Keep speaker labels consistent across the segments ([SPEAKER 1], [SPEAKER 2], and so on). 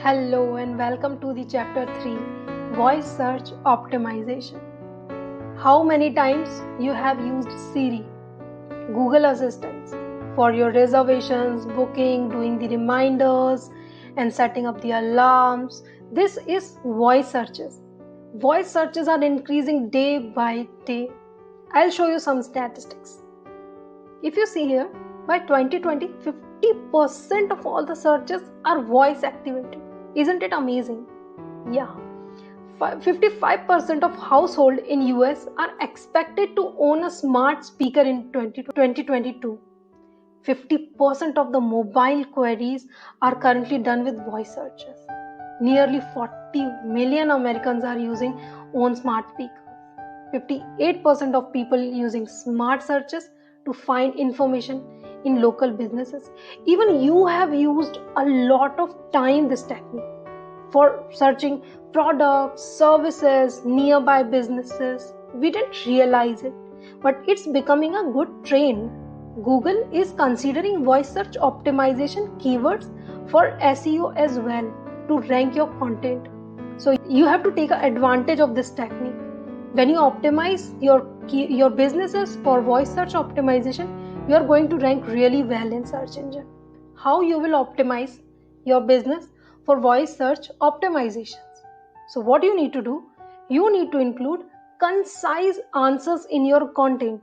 [SPEAKER 1] Hello and welcome to the chapter 3, Voice Search Optimization. How many times you have used Siri, Google Assistants for your reservations, booking, doing the reminders and setting up the alarms? This is voice searches. Voice searches are increasing day by day. I'll show you some statistics. If you see here, by 2020, 50% of all the searches are voice activated. Isn't it amazing? Yeah. 55% of households in US are expected to own a smart speaker in 2022. 50% of the mobile queries are currently done with voice searches. Nearly 40 million Americans are using own smart speakers. 58% of people using smart searches to find information in local businesses. Even you have used a lot of time this technique for searching products, services, nearby businesses. We didn't realize it, but it's becoming a good trend. Google is considering voice search optimization keywords for SEO as well to rank your content. So you have to take advantage of this technique. When you optimize your businesses for voice search optimization, you are going to rank really well in search engine. How you will optimize your business for voice search optimizations? So what you need to do, you need to include concise answers in your content.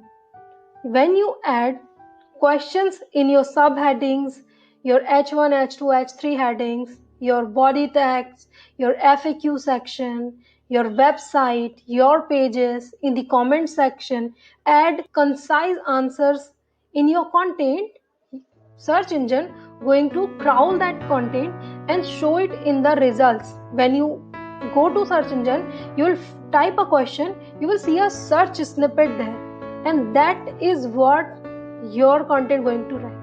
[SPEAKER 1] When you add questions in your subheadings, your H1, H2, H3 headings, your body text, your FAQ section, your website, your pages, in the comment section, add concise answers in your content, search engine going to crawl that content and show it in the results. When you go to search engine, you will type a question, you will see a search snippet there, and that is what your content going to rank.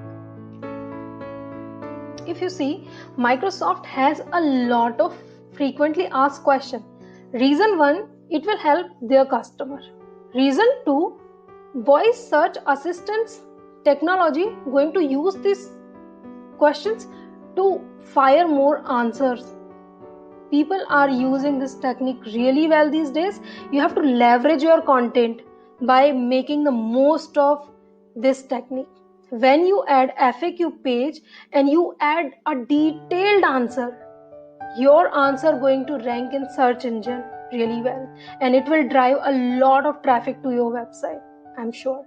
[SPEAKER 1] If you see, Microsoft has a lot of frequently asked questions. Reason 1, it will help their customer. Reason 2, voice search assistants technology going to use these questions to fire more answers. People are using this technique really well these days. You have to leverage your content by making the most of this technique. When you add FAQ page and you add a detailed answer, your answer going to rank in search engine really well, and it will drive a lot of traffic to your website, I'm sure.